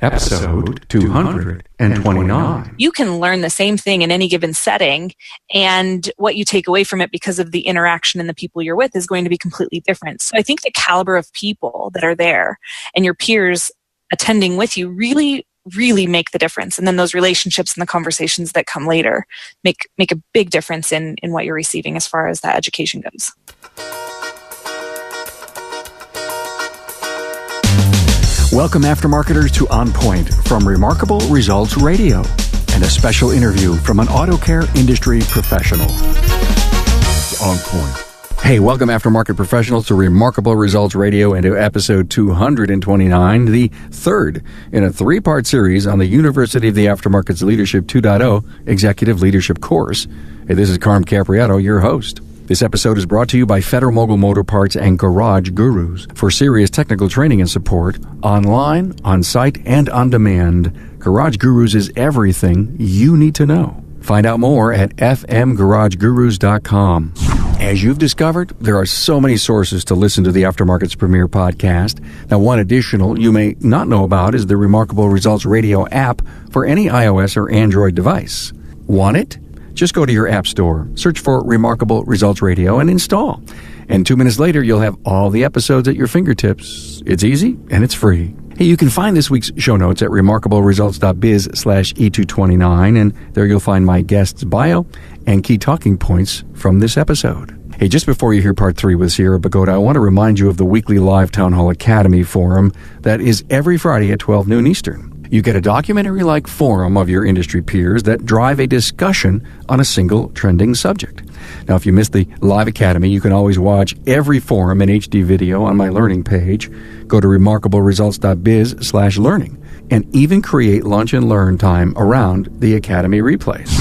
Episode 229. You can learn the same thing in any given setting, and what you take away from it because of the interaction and the people you're with is going to be completely different. So I think the caliber of people that are there and your peers attending with you really make the difference. And then those relationships and the conversations that come later make a big difference in what you're receiving as far as that education goes. Welcome, Aftermarketers, to On Point from Remarkable Results Radio and a special interview from an auto care industry professional. On Point. Hey, welcome, Aftermarket professionals, to Remarkable Results Radio and to episode 229, the third in a three-part series on the University of the Aftermarket's Leadership 2.0 Executive Leadership course. Hey, this is Carm Capriato, your host. This episode is brought to you by Federal Mogul Motor Parts and Garage Gurus for serious technical training and support online, on-site, and on demand. Garage Gurus is everything you need to know. Find out more at fmgaragegurus.com. As you've discovered, there are so many sources to listen to the Aftermarket's premier podcast. Now, one additional you may not know about is the Remarkable Results Radio app for any iOS or Android device. Want it? Just go to your app store, search for Remarkable Results Radio, and install. And 2 minutes later, you'll have all the episodes at your fingertips. It's easy, and it's free. Hey, you can find this week's show notes at remarkableresults.biz/E229, and there you'll find my guest's bio and key talking points from this episode. Hey, just before you hear part 3 with Ciara Pegoda, I want to remind you of the weekly live Town Hall Academy forum that is every Friday at 12 noon Eastern. You get a documentary-like forum of your industry peers that drive a discussion on a single trending subject. Now, if you missed the Live Academy, you can always watch every forum in HD video on my learning page. Go to remarkableresults.biz/learning and even create lunch and learn time around the Academy replays.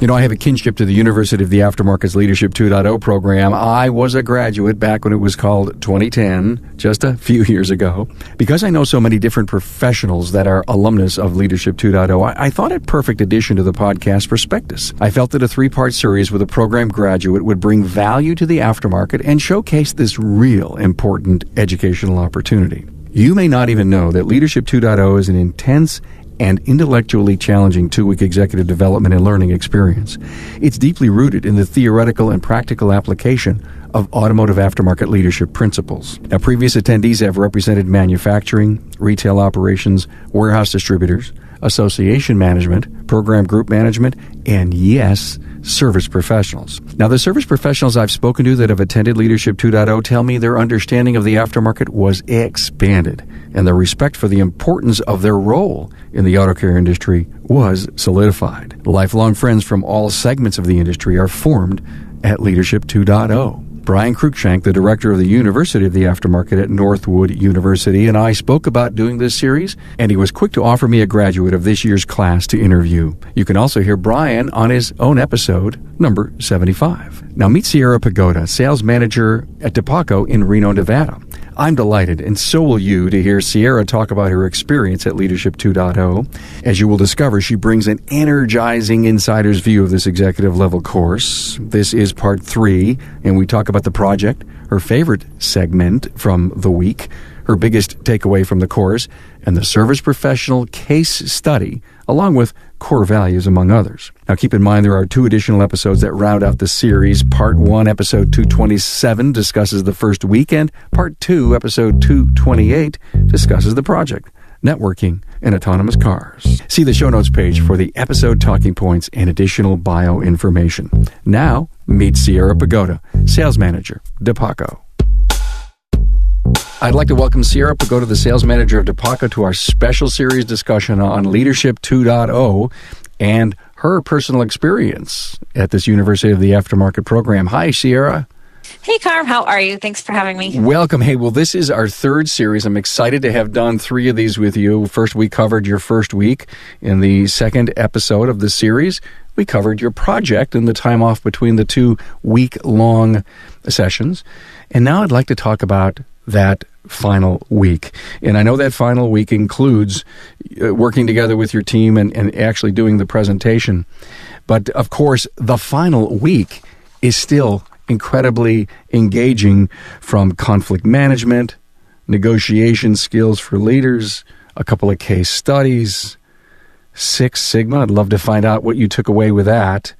You know, I have a kinship to the University of the Aftermarket's Leadership 2.0 program. I was a graduate back when it was called 2010, just a few years ago. Because I know so many different professionals that are alumnus of Leadership 2.0, I thought it perfect addition to the podcast prospectus. I felt that a 3-part series with a program graduate would bring value to the aftermarket and showcase this real important educational opportunity. You may not even know that Leadership 2.0 is an intense and intellectually challenging 2-week executive development and learning experience. It's deeply rooted in the theoretical and practical application of automotive aftermarket leadership principles. Now, previous attendees have represented manufacturing, retail operations, warehouse distributors, association management, program group management, and yes, service professionals. Now, the service professionals I've spoken to that have attended Leadership 2.0 tell me their understanding of the aftermarket was expanded, and their respect for the importance of their role in the auto care industry was solidified. Lifelong friends from all segments of the industry are formed at Leadership 2.0. Brian Cruikshank, the director of the University of the Aftermarket at Northwood University, and I spoke about doing this series, and he was quick to offer me a graduate of this year's class to interview. You can also hear Brian on his own episode, number 75. Now meet Ciara Pegoda, sales manager at DePaco in Reno, Nevada. I'm delighted, and so will you, to hear Ciara talk about her experience at Leadership 2.0. As you will discover, she brings an energizing insider's view of this executive-level course. This is part 3, and we talk about the project, her favorite segment from the week, her biggest takeaway from the course, and the service professional case study, along with core values, among others. Now, keep in mind there are 2 additional episodes that round out the series. Part 1, episode 227, discusses the first week, and Part 2, episode 228, discusses the project, networking, and autonomous cars. See the show notes page for the episode talking points and additional bio information. Now, meet Ciara Pegoda, sales manager, DePaco. I'd like to welcome Ciara Pegoda, the sales manager of DePaco, to our special series discussion on Leadership 2.0 and her personal experience at this University of the Aftermarket program. Hi, Ciara. Hey, Carm. How are you? Thanks for having me. Welcome. Hey, well, this is our 3rd series. I'm excited to have done 3 of these with you. First, we covered your first week. In the 2nd episode of the series, we covered your project and the time off between the 2 week-long sessions. And now I'd like to talk about that final week. And I know that final week includes working together with your team and actually doing the presentation. But of course, the final week is still incredibly engaging, from conflict management, negotiation skills for leaders, a couple of case studies, Six Sigma. I'd love to find out what you took away with that.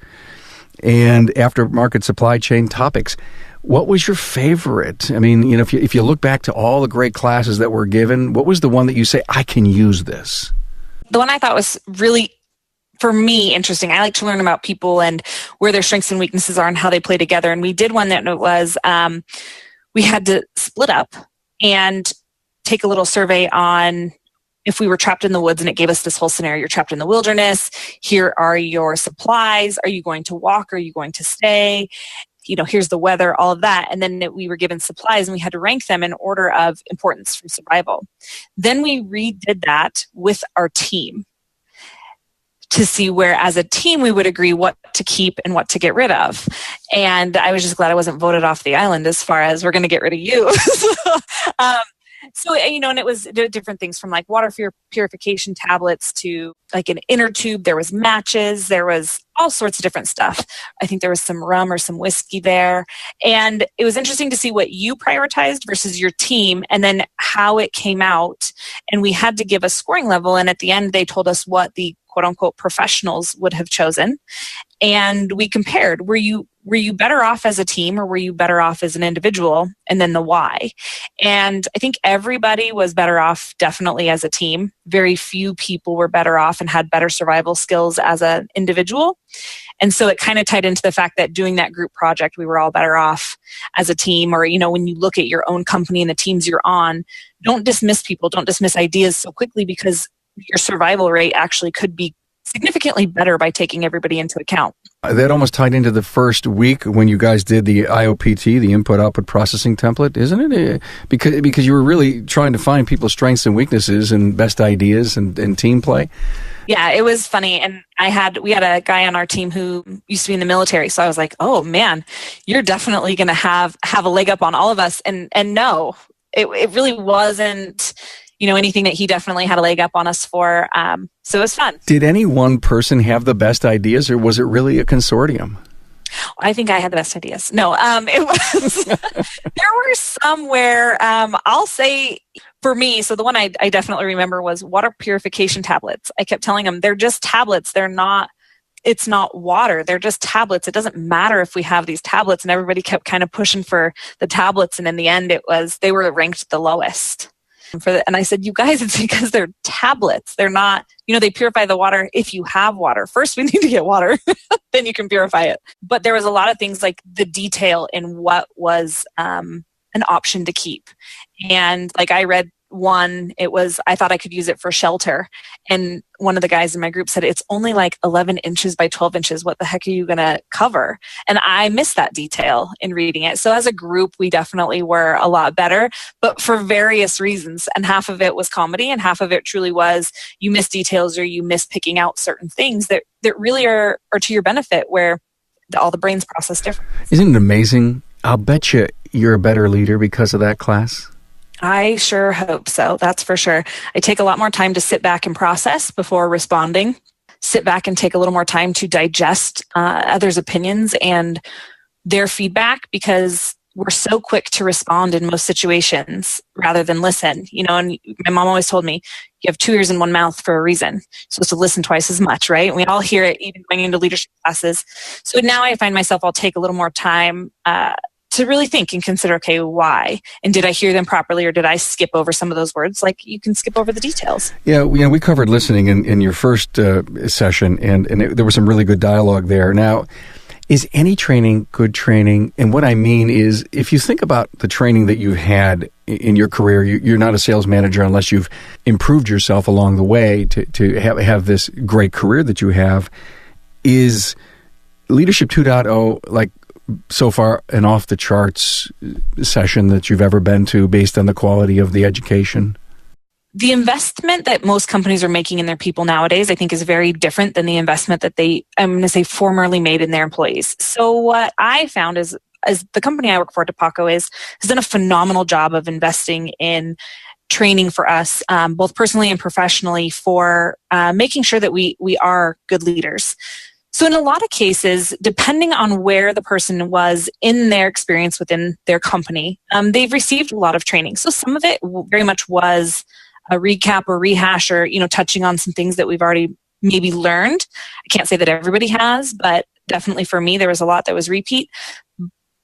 And aftermarket supply chain topics. What was your favorite? I mean, if you look back to all the great classes that were given, what was the one that you say, I can use this? The one I thought was really, for me, interesting. I like to learn about people and where their strengths and weaknesses are and how they play together. And we did one that was, we had to split up and take a little survey on if we were trapped in the woods, and it gave us this whole scenario. You're trapped in the wilderness. Here are your supplies. Are you going to walk? Are you going to stay? Here's the weather, all of that. And then we were given supplies and we had to rank them in order of importance from survival. Then we redid that with our team to see where, as a team, we would agree what to keep and what to get rid of. And I was just glad I wasn't voted off the island as far as we're going to get rid of you. So, and it was different things from like water purification tablets to like an inner tube. There was matches. There was all sorts of different stuff. I think there was some rum or some whiskey there. And it was interesting to see what you prioritized versus your team and then how it came out. And we had to give a scoring level. And at the end, they told us what the quote unquote professionals would have chosen. And we compared, were you better off as a team or were you better off as an individual? And then the why. And I think everybody was better off definitely as a team. Very few people were better off and had better survival skills as an individual. And so it kind of tied into the fact that doing that group project, we were all better off as a team. Or, when you look at your own company and the teams you're on, don't dismiss people, don't dismiss ideas so quickly, because your survival rate actually could be significantly better by taking everybody into account. That almost tied into the first week when you guys did the IOPT, the input-output processing template, isn't it? Because you were really trying to find people's strengths and weaknesses and best ideas and team play. Yeah, it was funny. And we had a guy on our team who used to be in the military. So I was like, oh man, you're definitely going to have a leg up on all of us. And no, it really wasn't anything that he definitely had a leg up on us for. So it was fun. Did any one person have the best ideas, or was it really a consortium? I think I had the best ideas. No, it was, there were some where, I'll say for me, so the one I definitely remember was water purification tablets. I kept telling them, they're just tablets. It's not water. They're just tablets. It doesn't matter if we have these tablets. And everybody kept kind of pushing for the tablets. And in the end, they were ranked the lowest. And I said, you guys, it's because they're tablets. They're not, they purify the water if you have water. First, we need to get water, then you can purify it. But there was a lot of things like the detail in what was an option to keep. And like I read one, I thought I could use it for shelter. And one of the guys in my group said, it's only like 11 inches by 12 inches. What the heck are you going to cover? And I missed that detail in reading it. So as a group, we definitely were a lot better, but for various reasons. And half of it was comedy and half of it truly was you miss details or you miss picking out certain things that really are to your benefit, where all the brains process different. Isn't it amazing? I'll bet you're a better leader because of that class. I sure hope so. That's for sure. I take a lot more time to sit back and process before responding, sit back and take a little more time to digest others' opinions and their feedback, because we're so quick to respond in most situations rather than listen. And my mom always told me, you have 2 ears and 1 mouth for a reason. You're supposed to listen twice as much, right? And we all hear it even going into leadership classes. So now I find myself, I'll take a little more time to really think and consider, okay, why? And did I hear them properly, or did I skip over some of those words? Like, you can skip over the details. Yeah, we covered listening in your first session, and there was some really good dialogue there. Now, is any training good training? And what I mean is, if you think about the training that you've had in your career, you're not a sales manager unless you've improved yourself along the way to have this great career that you have. Is Leadership 2.0 like so far an off-the-charts session that you've ever been to based on the quality of the education? The investment that most companies are making in their people nowadays, I think, is very different than the investment that I'm going to say, formerly made in their employees. So what I found is the company I work for, Depaco, has done a phenomenal job of investing in training for us, both personally and professionally, for making sure that we are good leaders. So in a lot of cases, depending on where the person was in their experience within their company, they've received a lot of training. So some of it very much was a recap or rehash or, touching on some things that we've already maybe learned. I can't say that everybody has, but definitely for me, there was a lot that was repeat.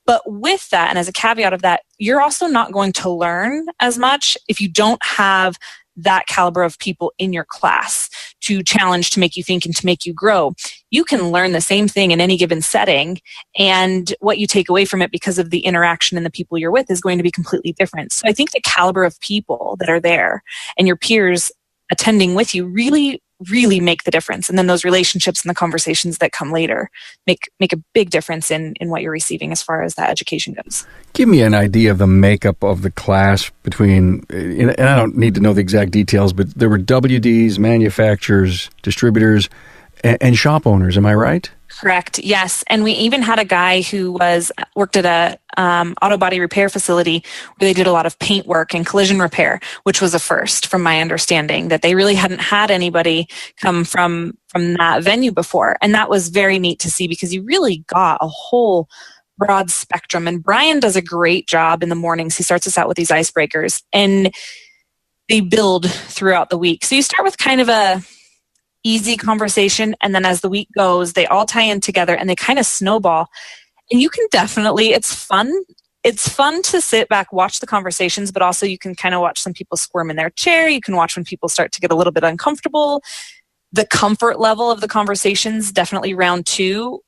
But with that, and as a caveat of that, you're also not going to learn as much if you don't have that caliber of people in your class to challenge, to make you think, and to make you grow. You can learn the same thing in any given setting, and what you take away from it because of the interaction and the people you're with is going to be completely different. So I think the caliber of people that are there and your peers attending with you really make the difference. And then those relationships and the conversations that come later make a big difference in what you're receiving as far as that education goes. Give me an idea of the makeup of the class between, and I don't need to know the exact details, but there were WDs, manufacturers, distributors, and shop owners. Am I right? Correct. Yes. And we even had a guy who worked at a auto body repair facility where they did a lot of paint work and collision repair, which was a first from my understanding, that they really hadn't had anybody come from that venue before. And that was very neat to see because you really got a whole broad spectrum. And Brian does a great job in the mornings. He starts us out with these icebreakers and they build throughout the week. So you start with kind of a easy conversation, and then as the week goes, they all tie in together and they kind of snowball. And you can definitely, it's fun to sit back, watch the conversations, but also you can kind of watch some people squirm in their chair. You can watch when people start to get a little bit uncomfortable. The comfort level of the conversations, definitely round two,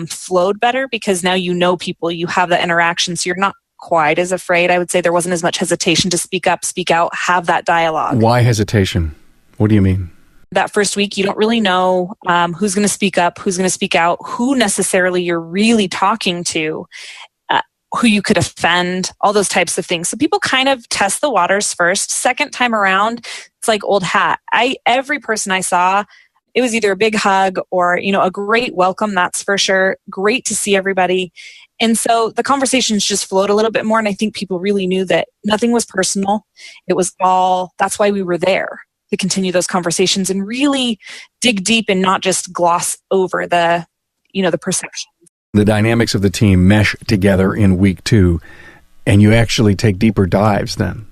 flowed better because now you know people, you have that interaction, so you're not quite as afraid. I would say there wasn't as much hesitation to speak up, speak out, have that dialogue. Why hesitation? What do you mean? That first week, you don't really know who's going to speak up, who's going to speak out, who necessarily you're really talking to, who you could offend, all those types of things. So people kind of test the waters first. Second time around, it's like old hat. Every person I saw, it was either a big hug or, a great welcome, that's for sure. Great to see everybody. And so the conversations just flowed a little bit more. And I think people really knew that nothing was personal. It was all, that's why we were there, to continue those conversations and really dig deep and not just gloss over the perception. The dynamics of the team mesh together in week 2, and you actually take deeper dives then.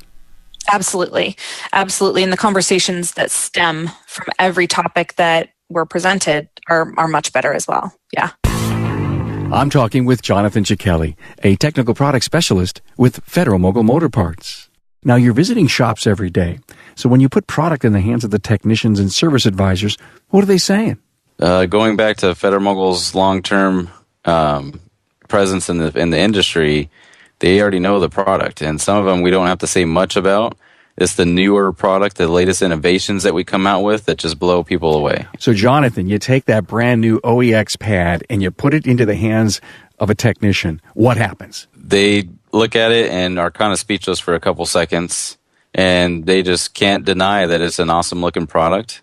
Absolutely. Absolutely. And the conversations that stem from every topic that were presented are much better as well. Yeah. I'm talking with Jonathan Cicchelli, a technical product specialist with Federal Mogul Motor Parts. Now, you're visiting shops every day. So when you put product in the hands of the technicians and service advisors, what are they saying? Going back to Federal Mogul's long-term presence in the industry, they already know the product. And some of them we don't have to say much about. It's the newer product, the latest innovations that we come out with that just blow people away. So, Jonathan, you take that brand new OEX pad and you put it into the hands of a technician. What happens? They look at it and are kind of speechless for a couple seconds, and they just can't deny that it's an awesome looking product,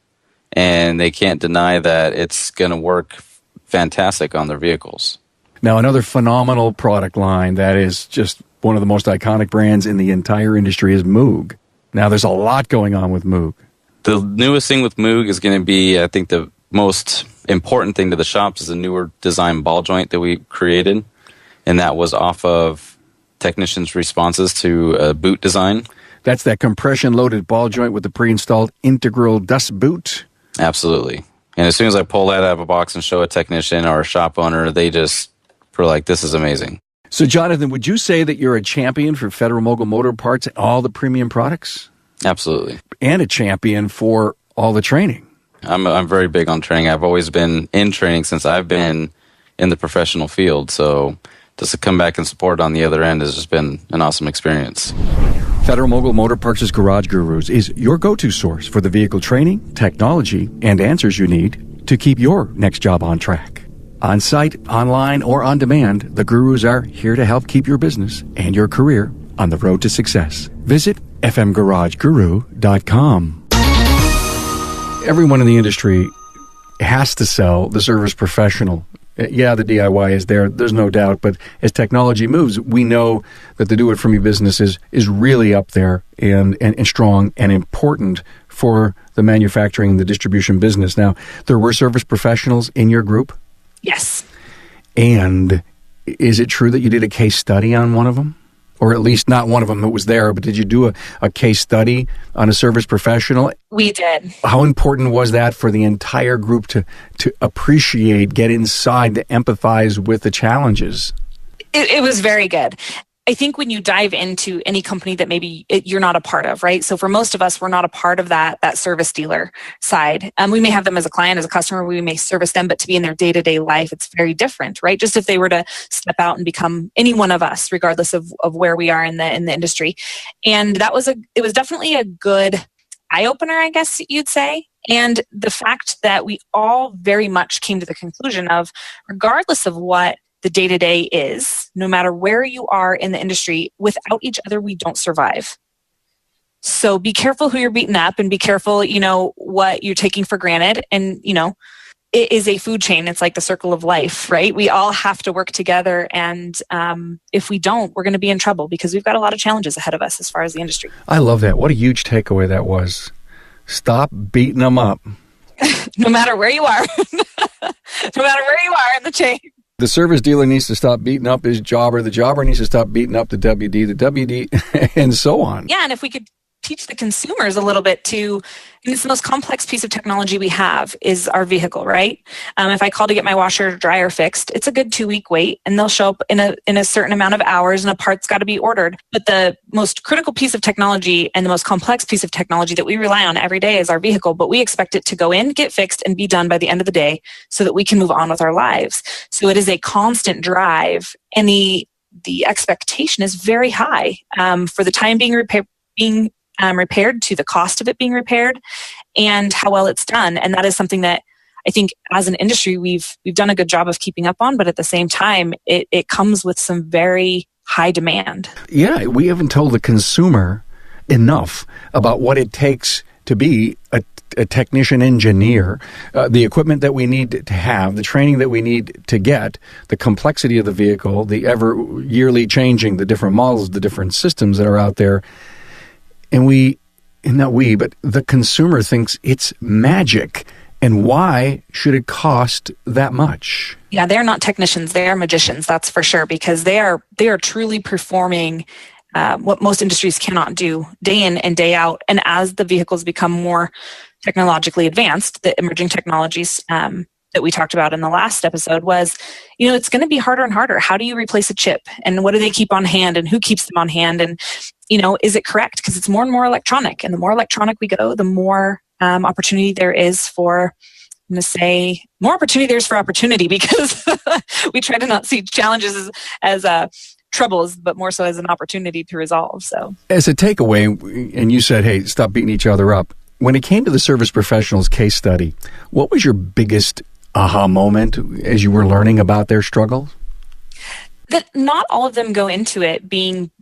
and they can't deny that it's going to work fantastic on their vehicles. Now, another phenomenal product line that is just one of the most iconic brands in the entire industry is Moog. Now, there's a lot going on with Moog. The newest thing with Moog is going to be, I think, the most important thing to the shops is a newer design ball joint that we created, and that was off of technicians' responses to a boot design. That's that compression-loaded ball joint with the pre-installed integral dust boot? Absolutely. And as soon as I pull that out of a box and show a technician or a shop owner, they just were like, this is amazing. So, Jonathan, would you say that you're a champion for Federal Mogul Motor Parts and all the premium products? Absolutely. And a champion for all the training? I'm very big on training. I've always been in training since I've been in the professional field. So just to come back and support on the other end has just been an awesome experience. Federal Mogul Motor Parts' Garage Gurus is your go-to source for the vehicle training, technology, and answers you need to keep your next job on track. On-site, online, or on demand, the Gurus are here to help keep your business and your career on the road to success. Visit fmgarageguru.com. Everyone in the industry has to sell the service professional. Yeah, the DIY is there, there's no doubt, but as technology moves, we know that the do-it-for-me business is really up there and strong and important for the manufacturing and the distribution business. Now, there were service professionals in your group? Yes. And is it true that you did a case study on one of them? Or at least not one of them that was there, but did you do a case study on a service professional? We did. How important was that for the entire group to appreciate, get inside, to empathize with the challenges? It was very good. I think when you dive into any company that maybe you're not a part of, right? So for most of us, we're not a part of that service dealer side. We may have them as a client, as a customer, we may service them, but to be in their day-to-day life, it's very different, right? Just if they were to step out and become any one of us, regardless of where we are in the industry. And it was definitely a good eye-opener, I guess you'd say. And the fact that we all very much came to the conclusion of, regardless of what the day-to-day is, no matter where you are in the industry, without each other, we don't survive. So be careful who you're beating up, and be careful, what you're taking for granted. And, it is a food chain. It's like the circle of life, right? We all have to work together. And if we don't, we're going to be in trouble, because we've got a lot of challenges ahead of us as far as the industry. I love that. What a huge takeaway that was. Stop beating them up. No matter where you are. No matter where you are in the chain. The service dealer needs to stop beating up his jobber. The jobber needs to stop beating up the WD, and so on. Yeah, and if we could teach the consumers a little bit too. And it's the most complex piece of technology we have is our vehicle, right? If I call to get my washer or dryer fixed, it's a good 2-week wait, and they'll show up in a certain amount of hours, and a part's got to be ordered. But the most critical piece of technology and the most complex piece of technology that we rely on every day is our vehicle, but we expect it to go in, get fixed, and be done by the end of the day so that we can move on with our lives. So it is a constant drive, and the expectation is very high for the time being repaired to the cost of it being repaired and how well it's done. And that is something that I think as an industry, we've done a good job of keeping up on, but at the same time, it comes with some very high demand. Yeah, we haven't told the consumer enough about what it takes to be a technician engineer, the equipment that we need to have, the training that we need to get, the complexity of the vehicle, the ever yearly changing, the different models, the different systems that are out there. And but the consumer thinks it's magic. And why should it cost that much? Yeah, they're not technicians. They are magicians, that's for sure, because they are truly performing what most industries cannot do day in and day out. And as the vehicles become more technologically advanced, the emerging technologies that we talked about in the last episode was, it's going to be harder and harder. How do you replace a chip? And what do they keep on hand? And who keeps them on hand? And is it correct? Because it's more and more electronic. And the more electronic we go, the more opportunity there is for, I'm going to say, more opportunity there's for opportunity, because we try to not see challenges as troubles, but more so as an opportunity to resolve. So, as a takeaway, and you said, hey, stop beating each other up. When it came to the service professionals case study, what was your biggest aha moment as you were learning about their struggles? That not all of them go into it being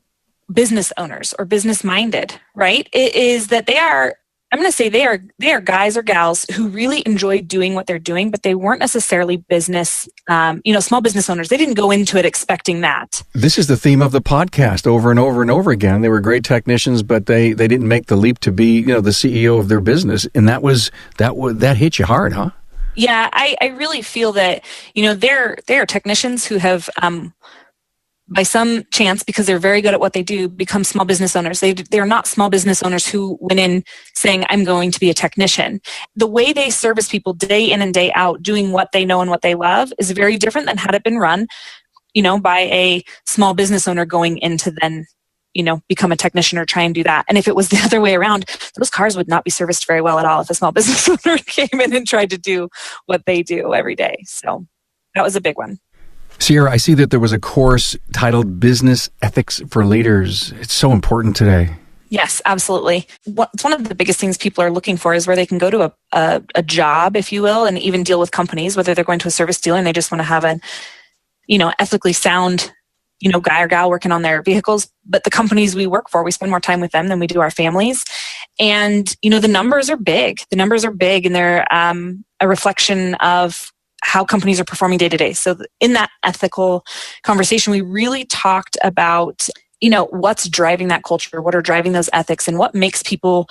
business owners or business minded, right? It is that they are guys or gals who really enjoy doing what they're doing, but they weren't necessarily business, small business owners. They didn't go into it expecting that. This is the theme of the podcast over and over and over again. They were great technicians, but they didn't make the leap to be, the CEO of their business. And that hit you hard, huh? Yeah, I really feel that, they're technicians who have, by some chance, because they're very good at what they do, become small business owners. They're not small business owners who went in saying, I'm going to be a technician. The way they service people day in and day out, doing what they know and what they love, is very different than had it been run, by a small business owner going into then, become a technician or try and do that. And if it was the other way around, those cars would not be serviced very well at all if a small business owner came in and tried to do what they do every day. So that was a big one. Ciara, I see that there was a course titled Business Ethics for Leaders. It's so important today. Yes, absolutely. It's one of the biggest things people are looking for, is where they can go to a job, if you will, and even deal with companies, whether they're going to a service dealer and they just want to have an, ethically sound, guy or gal working on their vehicles. But the companies we work for, we spend more time with them than we do our families. And, the numbers are big. The numbers are big, and they're a reflection of how companies are performing day to day. So in that ethical conversation, we really talked about, what's driving that culture, what are driving those ethics, and what makes people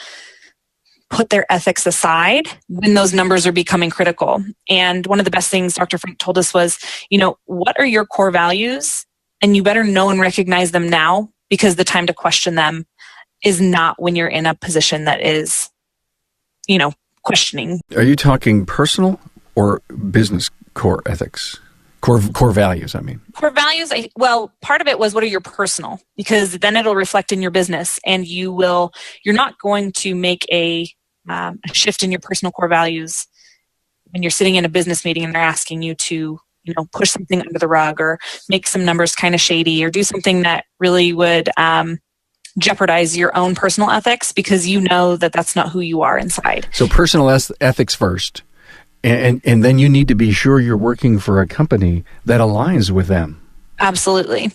put their ethics aside when those numbers are becoming critical. And one of the best things Dr. Frank told us was, what are your core values? And you better know and recognize them now because the time to question them is not when you're in a position that is, questioning. Are you talking personal or business core ethics? Core values, I mean. Core values, part of it was what are your personal, because then it'll reflect in your business, and you're not going to make a shift in your personal core values when you're sitting in a business meeting and they're asking you to, push something under the rug or make some numbers kind of shady or do something that really would jeopardize your own personal ethics, because you know that that's not who you are inside. So personal ethics first. And then you need to be sure you're working for a company that aligns with them. Absolutely.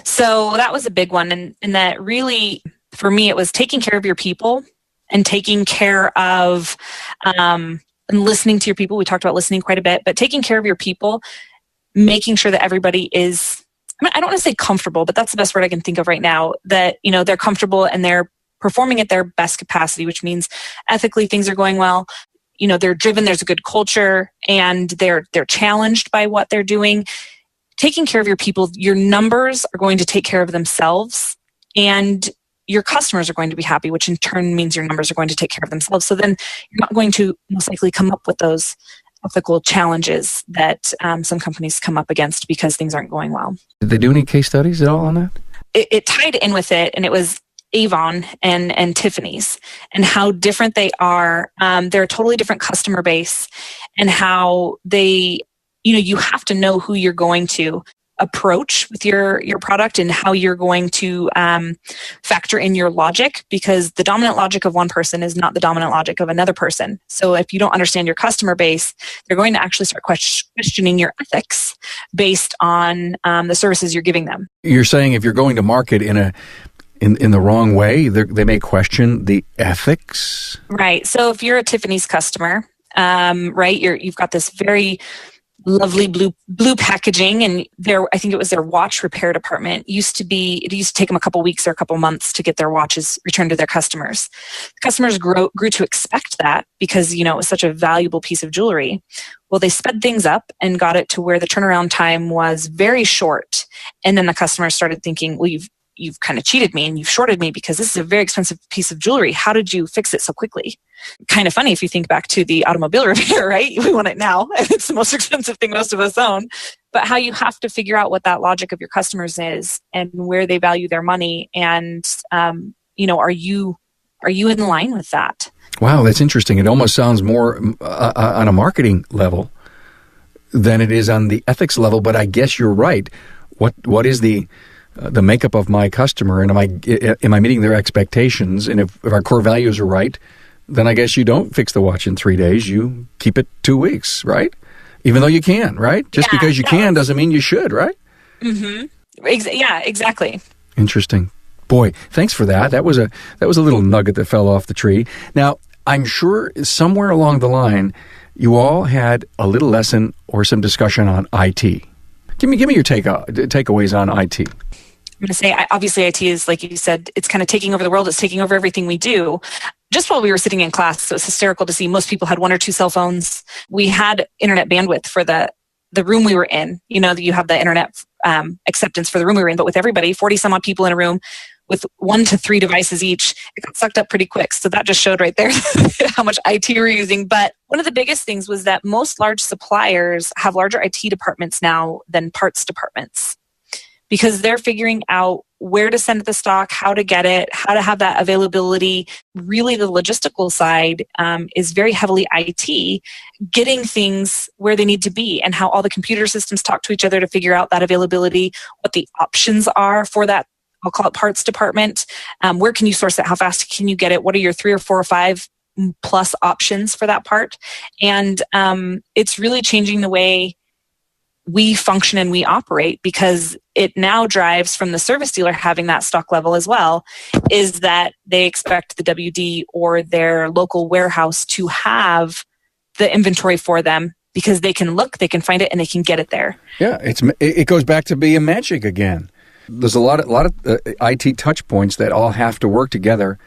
So that was a big one. And that really, for me, it was taking care of your people and taking care of and listening to your people. We talked about listening quite a bit, but taking care of your people, making sure that everybody is, I don't want to say comfortable, but that's the best word I can think of right now, that, they're comfortable and they're performing at their best capacity, which means ethically things are going well. They're driven, there's a good culture, and they're challenged by what they're doing. Taking care of your people, your numbers are going to take care of themselves, and your customers are going to be happy, which in turn means your numbers are going to take care of themselves. So then you're not going to most likely come up with those ethical challenges that some companies come up against because things aren't going well. Did they do any case studies at all on that? It tied in with it, and it was Avon and Tiffanys, and how different they are. They're a totally different customer base, and how they, you have to know who you're going to approach with your product and how you're going to factor in your logic, because the dominant logic of one person is not the dominant logic of another person. So if you don't understand your customer base, they're going to actually start questioning your ethics based on the services you're giving them. You're saying if you're going to market in the wrong way, they may question the ethics. Right. So if you're a Tiffanys customer, right, you've got this very lovely blue packaging, and I think it was their watch repair department. It used to take them a couple weeks or a couple months to get their watches returned to their customers. The customers grew to expect that because, it was such a valuable piece of jewelry. Well, they sped things up and got it to where the turnaround time was very short. And then the customers started thinking, well, you've kind of cheated me and you've shorted me because this is a very expensive piece of jewelry. How did you fix it so quickly? Kind of funny if you think back to the automobile repair, right? We want it now. And it's the most expensive thing most of us own. But how you have to figure out what that logic of your customers is and where they value their money. And, are you in line with that? Wow, that's interesting. It almost sounds more on a marketing level than it is on the ethics level. But I guess you're right. What is the makeup of my customer, and am I meeting their expectations? And if our core values are right, then I guess you don't fix the watch in 3 days. You keep it 2 weeks, right? Even though you can, right? Just because you can doesn't mean you should, right? Mm-hmm. Yeah, exactly. Interesting. Boy, thanks for that. That was a little nugget that fell off the tree. Now, I'm sure somewhere along the line, you all had a little lesson or some discussion on IT. Give me your takeaways on IT. I'm going to say, obviously, IT is, like you said, it's kind of taking over the world. It's taking over everything we do. Just while we were sitting in class, it was hysterical to see most people had 1 or 2 cell phones. We had internet bandwidth for the room we were in. You have the internet acceptance for the room we were in, but with everybody, 40 some odd people in a room with 1 to 3 devices each, it got sucked up pretty quick. So that just showed right there how much IT we're using. But one of the biggest things was that most large suppliers have larger IT departments now than parts departments, because they're figuring out where to send the stock, how to get it, how to have that availability. Really, the logistical side is very heavily IT, getting things where they need to be, and how all the computer systems talk to each other to figure out that availability, what the options are for that, I'll call it parts department. Where can you source it? How fast can you get it? What are your 3 or 4 or 5 plus options for that part? And it's really changing the way we function and we operate, because it now drives from the service dealer having that stock level as well, is that they expect the WD or their local warehouse to have the inventory for them, because they can look, they can find it, and they can get it there. Yeah, it goes back to being magic again. There's a lot of IT touch points that all have to work together,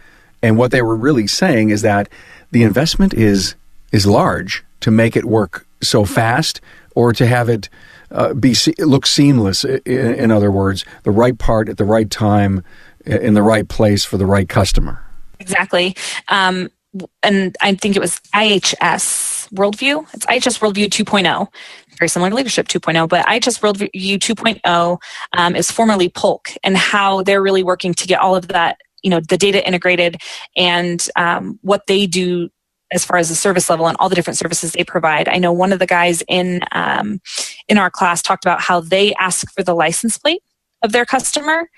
and what they were really saying is that the investment is large to make it work so fast, or to have it look seamless. In other words, the right part at the right time, in the right place for the right customer. Exactly. And I think it was IHS Worldview. It's IHS Worldview 2.0. Very similar to Leadership 2.0, but IHS Worldview 2.0 is formerly Polk, and how they're really working to get all of that, the data integrated, and what they do as far as the service level and all the different services they provide. I know one of the guys in our class talked about how they ask for the license plate of their customer,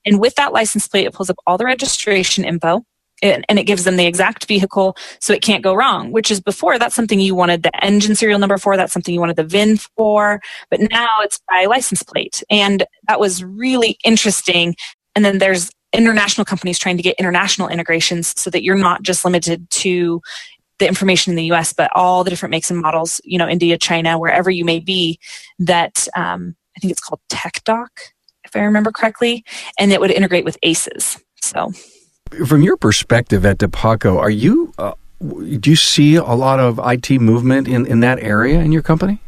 and with that license plate, it pulls up all the registration info. And it gives them the exact vehicle so it can't go wrong, which is before that's something you wanted the engine serial number for, that's something you wanted the VIN for, but now it's by license plate. And that was really interesting. And then there's international companies trying to get international integrations so that you're not just limited to the information in the US, but all the different makes and models, India, China, wherever you may be, that I think it's called TechDoc, if I remember correctly, and it would integrate with ACEs. So. From your perspective at DePaco, do you see a lot of IT movement in that area in your company?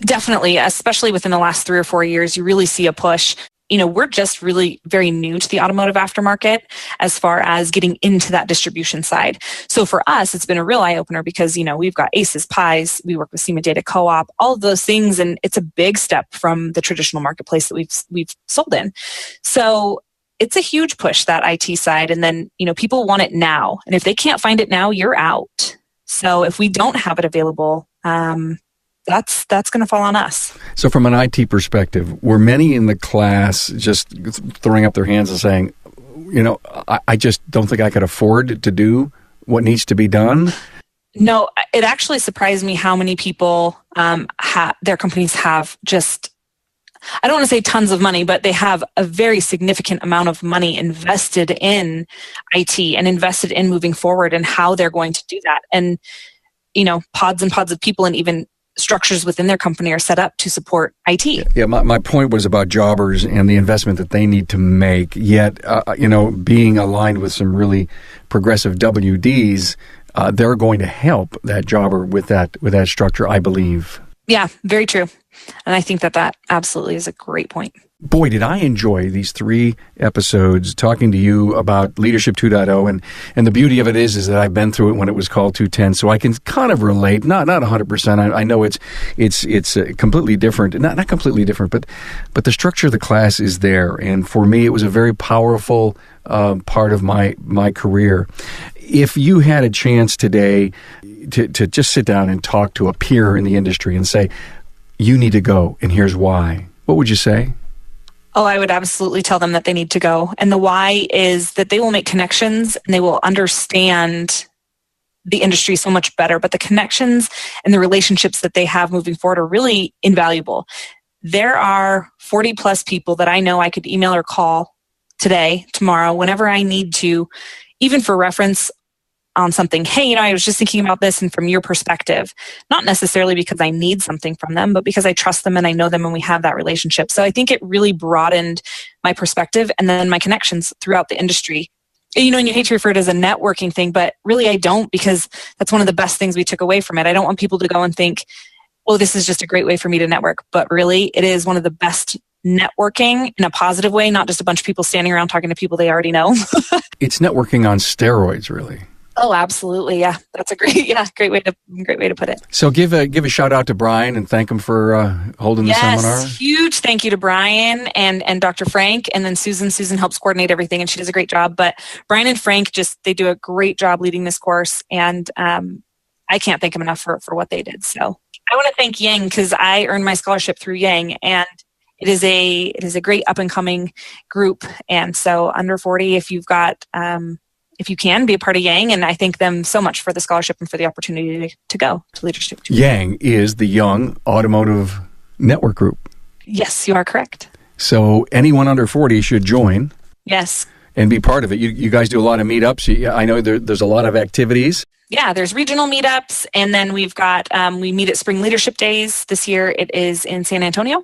Definitely, especially within the last 3 or 4 years, you really see a push. We're just really very new to the automotive aftermarket as far as getting into that distribution side. So for us, it's been a real eye-opener because, we've got ACES, PIEs, we work with SEMA Data Co-op, all of those things, and it's a big step from the traditional marketplace that we've sold in. So it's a huge push, that IT side. And then, people want it now. And if they can't find it now, you're out. So if we don't have it available, that's going to fall on us. So from an IT perspective, were many in the class just throwing up their hands and saying, I just don't think I could afford to do what needs to be done? No, it actually surprised me how many people their companies have just, I don't want to say tons of money, but they have a very significant amount of money invested in IT and invested in moving forward and how they're going to do that. And, pods and pods of people and even structures within their company are set up to support IT. Yeah, my point was about jobbers and the investment that they need to make, yet, being aligned with some really progressive WDs, they're going to help that jobber with that structure, I believe. Yeah, very true. And I think that absolutely is a great point. Boy, did I enjoy these 3 episodes talking to you about Leadership 2.0. And the beauty of it is that I've been through it when it was called 210, so I can kind of relate. Not 100%. I know it's completely different. Not completely different, but the structure of the class is there. And for me, it was a very powerful part of my career. If you had a chance today to just sit down and talk to a peer in the industry and say, you need to go, and here's why, what would you say? Oh, I would absolutely tell them that they need to go. And the why is that they will make connections and they will understand the industry so much better. But the connections and the relationships that they have moving forward are really invaluable. There are 40 plus people that I know I could email or call today, tomorrow, whenever I need to, even for reference on something. Hey, I was just thinking about this, and from your perspective, not necessarily because I need something from them, but because I trust them and I know them and we have that relationship. So I think it really broadened my perspective and then my connections throughout the industry. And you hate to refer to it as a networking thing, but really I don't, because that's one of the best things we took away from it. I don't want people to go and think, oh, this is just a great way for me to network. But really, it is one of the best networking in a positive way, not just a bunch of people standing around talking to people they already know. It's networking on steroids, really. Oh, absolutely. Yeah. That's a great way to put it. So give a shout out to Brian and thank him for holding the seminar. Huge thank you to Brian and Dr. Frank, and then Susan. Susan helps coordinate everything and she does a great job. But Brian and Frank they do a great job leading this course, and I can't thank them enough for what they did. So I want to thank Yang, because I earned my scholarship through Yang, and it is a great up and coming group. And so under 40, if you've got if you can, be a part of Yang, and I thank them so much for the scholarship and for the opportunity to go to Leadership 2. Yang is the Young Automotive Network Group. Yes, you are correct. So anyone under 40 should join. Yes. And be part of it. You guys do a lot of meetups. I know there's a lot of activities. Yeah, there's regional meetups, and then we've got, we meet at Spring Leadership Days. This year it is in San Antonio,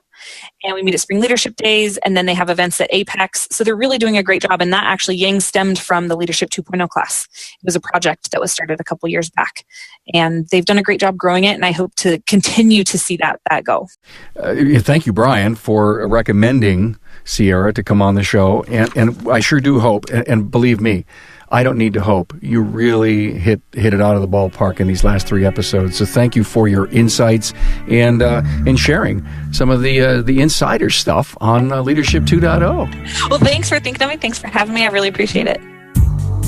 and we meet at Spring Leadership Days, and then they have events at Apex. So they're really doing a great job, and that actually, Yang, stemmed from the Leadership 2.0 class. It was a project that was started a couple years back, and they've done a great job growing it, and I hope to continue to see that go. Thank you, Brian, for recommending Ciara to come on the show, and I sure do hope, and believe me, I don't need to hope. You really hit it out of the ballpark in these last 3 episodes. So thank you for your insights and sharing some of the insider stuff on Leadership 2.0. Well, thanks for thinking of me. Thanks for having me. I really appreciate it.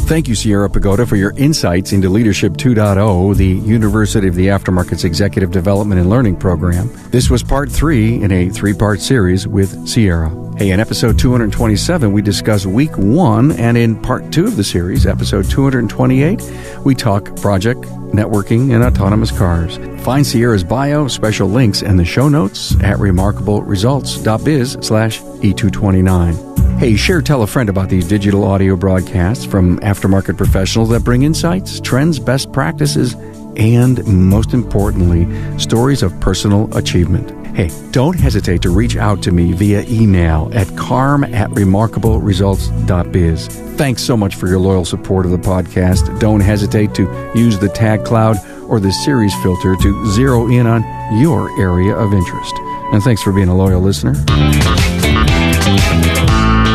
Thank you, Ciara Pegoda, for your insights into Leadership 2.0, the University of the Aftermarket's Executive Development and Learning Program. This was part 3 in a 3-part series with Ciara. Hey, in episode 227, we discuss week 1, and in part 2 of the series, episode 228, we talk project, networking, and autonomous cars. Find Ciara's bio, special links, and the show notes at remarkableresults.biz/E229. Hey, tell a friend about these digital audio broadcasts from aftermarket professionals that bring insights, trends, best practices, and, most importantly, stories of personal achievement. Hey, don't hesitate to reach out to me via email at carm@remarkableresults.biz. Thanks so much for your loyal support of the podcast. Don't hesitate to use the tag cloud or the series filter to zero in on your area of interest. And thanks for being a loyal listener.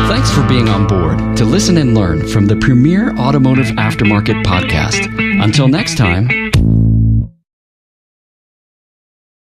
Thanks for being on board to listen and learn from the premier automotive aftermarket podcast. Until next time.